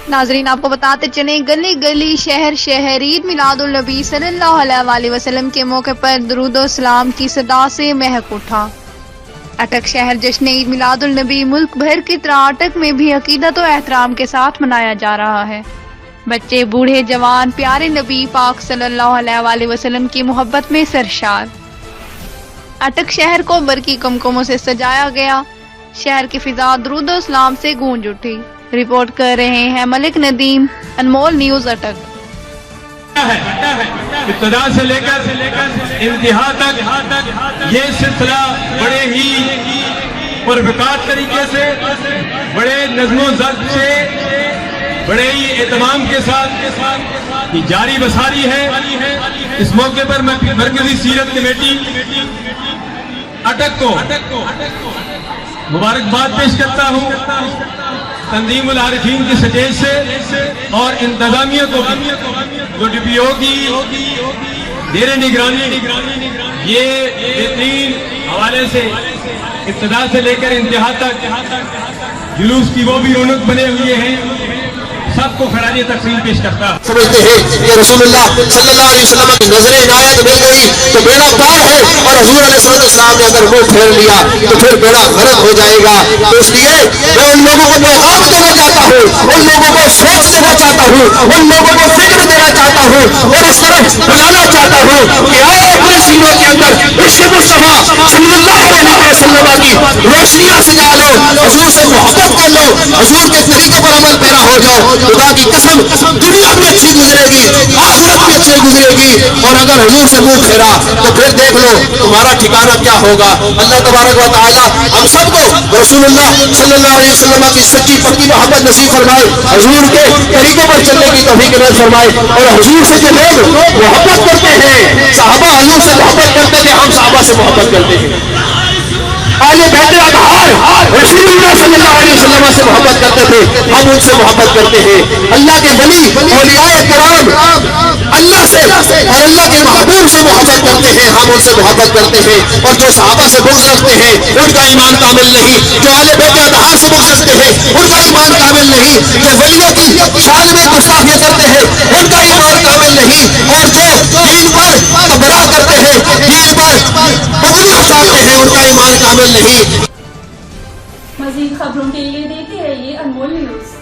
ناظرین آپ کو بتاتے چلیں گلی گلی شہر شہر عید میلاد النبی صلی اللہ علیہ وسلم کے موقع پر درود و سلام کی صدا سے مہک اٹھا۔ اٹک شہر جشن عید میلاد النبی ملک بھر کی طرح اٹک میں بھی عقیدت و احترام کے ساتھ منایا جا رہا ہے۔ بچے بوڑھے جوان پیارے نبی پاک صلی اللہ علیہ وسلم کی محبت میں سرشار۔ اٹک شہر کو برقی کمکموں سے سجایا گیا، شہر کی فضا درود و سلام سے گونج اٹھی۔ رپورٹ کر رہے ہیں ملک ندیم، انمول نیوز اٹک۔ ابتدا سے لے کر انتہا تک یہ سلسلہ بڑے ہی پروقار طریقے سے، بڑے نظم و ضبط سے، بڑے ہی اہتمام کے ساتھ جاری بساری ہے۔ اس موقع پر میں مرکزی سیرت کمیٹی اٹک کو مبارکباد پیش کرتا ہوں، تنظیم العارفین کی سٹیج سے، اور انتظامیہ کو جو ڈی پی او کی زیر نگرانی یہ بہترین حوالے سے ابتدا سے لے کر انتہا تک جلوس کی وہ بھی رونق بنے ہوئے ہیں، سب کو خراج تقسیم پیش کرتا ہے۔ سمجھتے ہیں کہ رسول اللہ صلی اللہ علیہ وسلم کی نظر عنایت مل گئی تو بیڑا پار ہے، اور حضور علیہ السلام نے اگر منہ پھیر لیا تو پھر بیڑا غرق ہو جائے گا۔ تو اس لیے میں ان لوگوں کو پیغام دینا چاہتا ہوں، ان لوگوں کو سوچ دینا چاہتا ہوں، ان لوگوں کو فکر دینا چاہتا ہوں، اور اس طرف بلانا چاہتا ہوں کہ آؤ اپنے سینوں کے اندر عشق مصطفیٰ صلی اللہ علیہ وسلم کی روشنیاں سجا لو، حضور سے محبت کر لو، حضور کے طریقوں پر عمل پیرا ہو جاؤ۔ خدا کی قسم دنیا بھی اچھی گزرے گی، آخرت بھی اچھی گزرے گی، اور اگر حضور سے منہ پھیرا تو پھر دیکھ لو تمہارا ٹھکانہ کیا ہوگا۔ اللہ تبارک و تعالی ہم سب کو رسول اللہ صلی اللہ علیہ وسلم کی سچی پکی محبت نصیب فرمائے، حضور کے طریقوں پر چلنے کی توفیق نصیب فرمائے، اور حضور سے جو لوگ محبت کرتے ہیں، صحابہ حضور سے محبت کرتے تھے، ہم صحابہ سے محبت کرتے ہیں۔ آل بیت اطہار رسول اللہ صلی اللہ علیہ وسلم سے محبت کرتے تھے، ہم ان سے محبت کرتے ہیں۔ اللہ کے ولی اولیاء کرام اللہ سے اور اللہ کے محبوب سے محبت کرتے ہیں، ہم ان سے محبت کرتے ہیں۔ اور جو صحابہ سے بغض رکھتے ہیں ان کا ایمان کامل نہیں، جو آل بیت اطہار سے بغض رکھتے ہیں ان کا ایمان کامل نہیں، جو ولیوں کی شان میں گستاخی کرتے ہیں ان کا ایمان کامل نہیں، اور جو دین پر تبرہ کرتے ہیں، دین پر پگڑی اچھالتے ہیں، ان کا ایمان کامل نہیں۔ مزید خبروں کے لیے دیکھتے رہیے انمول نیوز۔